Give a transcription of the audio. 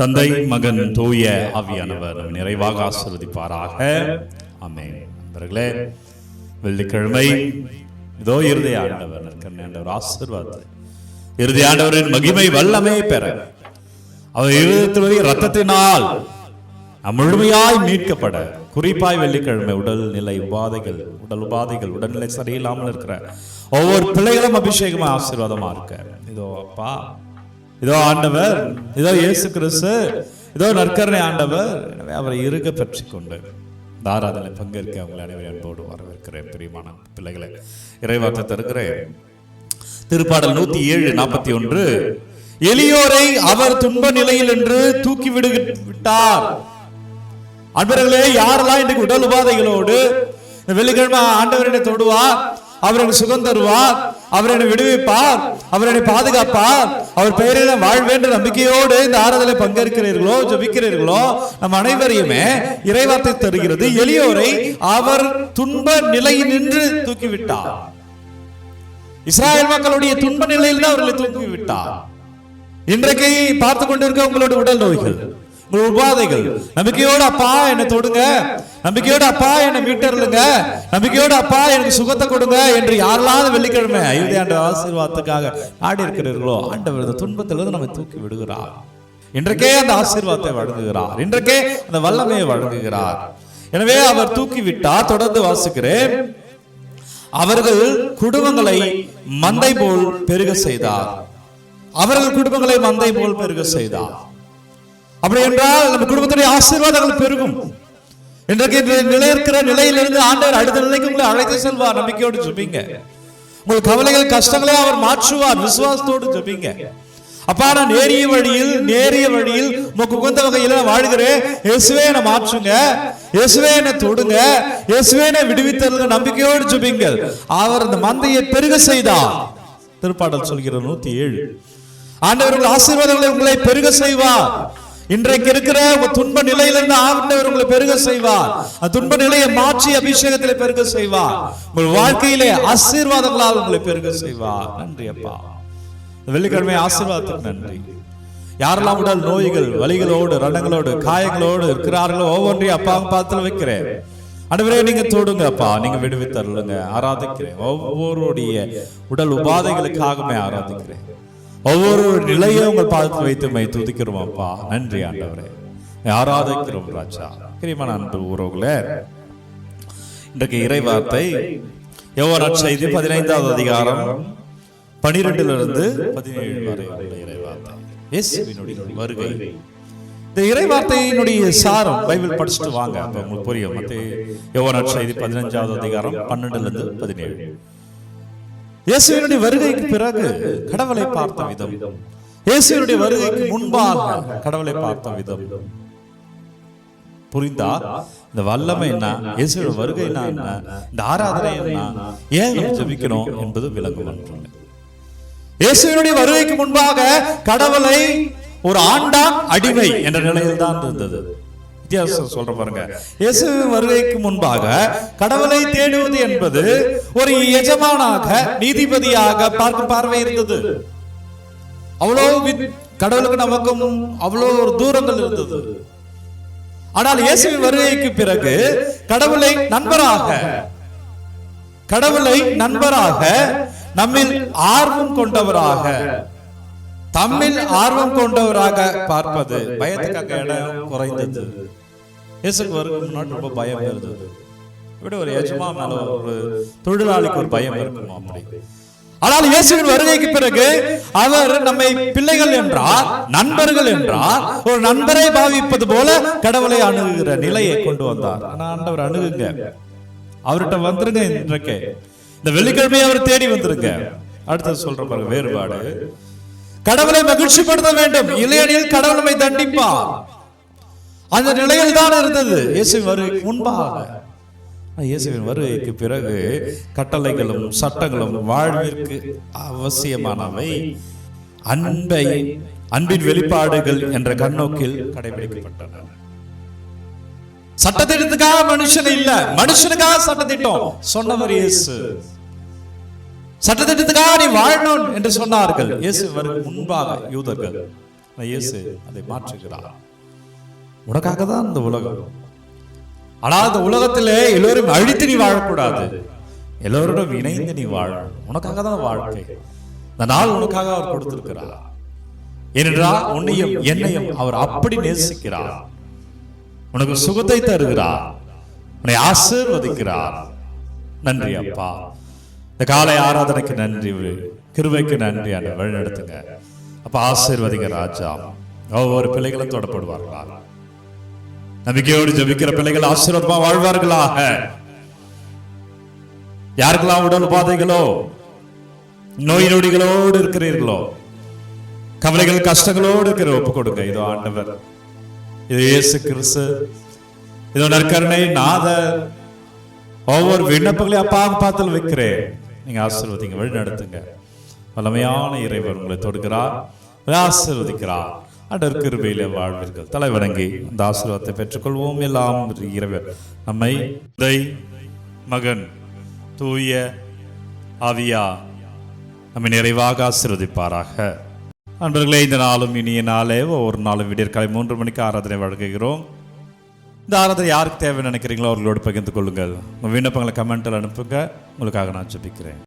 தந்தை, மகன், தூய ஆவியானவர் நிறைவாக ஆசீர்வதிப்பாராக. ஆமென். நண்பர்களே, வெள்ளிக்கிழமை இதோ இறுதி ஆண்டவர் ஆண்டவர் ஆசீர்வாதத்தை, இறுதி ஆண்டவரின் மகிமை வல்லமை பெற அவர் இருதயத்தில் இரத்தத்தினால் முழுமையாய் மீட்கப்பட, குறிப்பாய் வெள்ளிக்கிழமை உடல்நிலை உபாதைகள் உடல்நிலை சரியில்லாமல் இருக்கிற ஒவ்வொரு பிள்ளைகளும் அபிஷேகமா ஆசீர்வாதமா இருக்க. இதோ அப்பா, இதோ ஆண்டவர், இதோ இயேசு கிறிஸ்து, இதோ நற்கருணை ஆண்டவர். எனவே அவரை இருக பற்றி கொண்டு இந்த ஆராதனை பங்கேற்க அவங்களை அனைவரும் அன்போடு வரவேற்கிறேன். பிரியமான பிள்ளைகளை, இறைவார்த்தை தருகிறேன். திருப்பாடல் 107:41, எளியோரை அவர் துன்ப நிலையில் என்று தூக்கி விட்டார். அன்பர்களே, யாரெல்லாம் இன்றைக்கு உடல் உபாதைகளோடு வெள்ளிக்கிழமை ஆண்டவரை தொடுவார், அவர் சுகம் தருவார், அவர் என்னை விடுவிப்பார், அவர் என்னை பாதுகாப்பார், அவர் பெயரில் வாழ்வேன்ற நம்பிக்கையோடு இந்த ஆராதனை பங்கேற்கிறீர்களோ, ஜபிக்கிறீர்களோ, நம் அனைவரையுமே இறைவார்த்தை தருகிறது. எளியோரை அவர் துன்ப நிலையில் நின்று தூக்கிவிட்டார். இஸ்ராயல் மக்களுடைய துன்ப நிலையில் தான் அவர்களை தூக்கிவிட்டார். இன்றைக்கு பார்த்து கொண்டிருக்க உங்களோட உடல் நோய்கள், உபாதைகள், நம்பிக்கையோடு அப்பா என்னை தொடுங்க, நம்பிக்கையோடு அப்பா என்னை மீட்டருங்க, நம்பிக்கையோடு அப்பா எனக்கு சுகத்தை கொடுங்க என்று யாரெல்லாம் வெள்ளிக்கிழமை இறுதி ஆண்டு ஆசீர்வாதத்துக்காக ஆடி இருக்கிறீர்களோ, ஆண்டவர் துன்பத்திலிருந்து நம்மை தூக்கி விடுகிறார். இன்றைக்கே அந்த ஆசீர்வாதத்தை வழங்குகிறார், இன்றைக்கே அந்த வல்லமையை வழங்குகிறார். எனவே அவர் தூக்கி விட்டார். தொடர்ந்து வாசிக்கிறேன். அவர்கள் குடும்பங்களை மந்தை போல் பெருக செய்தார். அவர்கள் குடும்பங்களை மந்தை போல் பெருக செய்தார். அப்படி என்றால் நம்ம குடும்பத்துடைய ஆசீர்வாதங்கள் பெருகும். இன்றைக்கு நிலையிருக்கிற நிலையிலிருந்து ஆண்டவர் அடுத்த நிலைக்கு உங்களை அழைத்து செல்வார். நம்பிக்கையோடு ஜெபிங்க. உங்கள் கவலைகள், கஷ்டங்களே அவர் மாற்றுவார். விசுவாசத்தோடு ஜெபிங்க. அப்பா, நான் நேரிய வழியில் உமக்கு உகந்த வகையில் வாழ்கிறேன். இயேசுவே என்னை மாற்றுங்க, இயேசுவே என்னை தொடுங்க, இயேசுவே என்னை விடுவித்தருங்க. நம்பிக்கையோடு ஜெபிங்க. அவர் அந்த மந்தையை பெருக செய்தார். திருப்பாடல் சொல்கிற 107, ஆண்டவர்கள் ஆசீர்வாதங்களை உங்களை பெருக செய்வார். இன்றைக்கு இருக்கிற துன்ப நிலையிலிருந்து ஆண்டவர் உங்களை பெருக செய்வார். துன்ப நிலையை மாற்றி அபிஷேகத்திலே பெருக செய்வார். உங்கள் வாழ்க்கையிலே ஆசீர்வாதங்களால் உங்களை பெருக செய்வார். நன்றி அப்பா, வெள்ளிக்கிழமை ஆசீர்வாதத்துக்கு நன்றி. யாரெல்லாம் உடல் நோய்கள், வலிகளோடு, ரணங்களோடு, காயங்களோடு இருக்கிறார்களோ ஒவ்வொன்றையும் அப்பாவும் பார்த்து வைக்கிறேன். ஆண்டவரே, நீங்க தொடுங்க அப்பா, நீங்க விடுவித்தருளுங்க. ஆராதிக்கிறேன். ஒவ்வொருடைய உடல் உபாதைகளுக்காகவே ஆராதிக்கிறேன். ஒவ்வொரு நிலையும் உங்கள் பாதத்தில் வைத்து துதிக்கிறோம் அப்பா. நன்றி ஆண்டவரே, ஆராதிக்கிறோம் ராஜா. பிரியமான அன்பு உறவுகளே, இன்றைக்கு இறைவார்த்தை யோவான் நற்செய்தி 15வது அதிகாரம் 12 to 17 வரை உள்ள இறைவார்த்தை. இயேசுவினுடைய வருகை. இந்த இறைவார்த்தையினுடைய சாரம் பைபிள் படிச்சுட்டு வாங்க, அப்ப உங்களுக்கு புரியும். யோவான் நற்செய்தி 15வது அதிகாரம் 12 to 17. இயேசுவினுடைய வருகைக்கு பிறகு கடவுளை பார்த்த விதம், இயேசுவினுடைய வருகைக்கு முன்பாக கடவுளை பார்த்த விதம் புரிந்தார். இந்த வல்லமை என்ன, இயேசுவின் வருகை என்ன, இந்த ஆராதனை என்ன, ஏன் ஜெபிக்கணும் என்பது விளங்கும். இயேசுவினுடைய வருகைக்கு முன்பாக கடவுளை ஒரு ஆண்டான் அடிமை என்ற நிலையில் தான் இருந்தது. வித்தியாசம் சொல்ற பாருங்க. இயேசு வருகைக்கு முன்பாக கடவுளை தேடுவது என்பது ஒரு எஜமானாக, நீதிபதியாக பார்க்கும் பார்வை இருந்தது. அவ்வளோ கடவுளுக்கு நமக்கும் அவ்வளோ ஒரு தூரங்கள் இருந்தது. ஆனால் இயேசுவின் வருகைக்கு பிறகு கடவுளை நண்பராக நம்மில் ஆர்வம் கொண்டவராக, தம்மில் ஆர்வம் கொண்டவராக பார்ப்பது. பயத்துக்காக இடம் குறைந்தது. இயேசுக்கு வருகை முன்னாடி ரொம்ப பயம் இருந்தது. இப்படி ஒரு எஜமான் மேல ஒரு தொழிலாளிக்கு ஒரு பயம் இருக்குமா அப்படி. ஆனால் இயேசுவின் வருகைக்கு பிறகு அவர் நம்மை பிள்ளைகள் என்றார், நண்பர்கள் என்றார். ஒரு நண்பரை பாவிப்பது போல கடவுளை அணுகுகிற நிலையை கொண்டு வந்தார். ஆண்டவர் அணுகுங்க, அவர்கிட்ட வந்துருங்க. இன்றைக்கு இந்த வெள்ளிக்கிழமையை அவர் தேடி வந்துருங்க. அடுத்தது சொல்ற பாருங்க வேறுபாடு. கடவுளை மகிழ்ச்சிப்படுத்த வேண்டும், இல்லையெனில் கடவுள் நம்மை தண்டிப்பார். அந்த நிலையில் தான் இருந்தது இயேசுவின் வருகைக்கு முன்பாக. இயேசுவின் வருகைக்கு பிறகு கட்டளைகளும் சட்டங்களும் வாழ்விற்கு அவசியமானவை, அன்பின் வெளிப்பாடுகள் என்ற கண்ணோக்கில் கடைபிடிக்கப்பட்டன. சட்டத்திட்டத்துக்காக மனுஷன் இல்ல, மனுஷனுக்காக சட்டத்திட்டம் சொன்னவர் இயேசு. சட்டத்திட்டத்துக்காக நீ வாழணும் என்று சொன்னார்கள் இயேசு வருகைக்கு முன்பாக யூதர்கள். இயேசு அதை மாற்றுகிறார். உனக்காக தான் இந்த உலகம். ஆனால் அந்த உலகத்திலே எல்லோரும் அழித்து நீ வாழக்கூடாது, எல்லோருடன் இணைந்து நீ வாழ. உனக்காக தான் வாழ்க்கை. இந்த நாள் உனக்காக அவர் கொடுத்திருக்கிறார். ஏனென்றால் உன்னையும் என்னையும் அவர் அப்படி நேசிக்கிறார். உனக்கு சுகத்தை தருகிறார், உன்னை ஆசீர்வதிக்கிறார். நன்றி அப்பா. இந்த காலை ஆராதனைக்கு நன்றி, கிருபைக்கு நன்றி. அந்த வழி நடத்துங்க அப்ப, ஆசீர்வதிங்க ராஜா. ஒவ்வொரு பிள்ளைகளும் தொடப்படுவார்களா? நம்பிக்கையோடு ஜெபிக்கிற பிள்ளைகள் ஆசீர்வாதமா வாழ்வார்களாக. யாருக்கெல்லாம் உடல் உபாதைகளோ, நோய் நொடிகளோடு இருக்கிறீர்களோ, கவலைகள் கஷ்டங்களோடு இருக்கிற ஒப்பு கொடுங்க. இதோ ஆண்டவர், இது இயேசு கிறிஸ்து, இதோ நற்கருணை நாதர் ஒவ்வொரு விண்ணப்பங்களையும் அப்பா பாத்தில் வைக்கிறேன். நீங்க ஆசீர்வதிங்க, வழி நடத்துங்க. வல்லமையான இறைவர் உங்களை தொடுகிறார், ஆசீர்வதிக்கிறார். ஆண்டவர் கிருபையிலே வாழ்வீர்கள். தலை வணங்கி அந்த ஆசீர்வாதத்தை பெற்றுக்கொள்வோம். எல்லாம் இறைவர் நம்மை மகன் தூய ஆவியா நம்மை நிறைவாக ஆசீர்வதிப்பாராக. அன்பர்களே, இந்த நாளும் இனிய நாளே. ஒவ்வொரு நாளும் விடியற்காலை 3 மணிக்கு ஆராதனை வழங்குகிறோம். இந்த ஆராதனை யாருக்கு தேவை நினைக்கிறீங்களோ அவர்களோடு பகிர்ந்து கொள்ளுங்கள். உங்கள் விண்ணப்பங்களை கமெண்ட்டில் அனுப்புங்க. உங்களுக்காக நான் ஜெபிக்கிறேன்.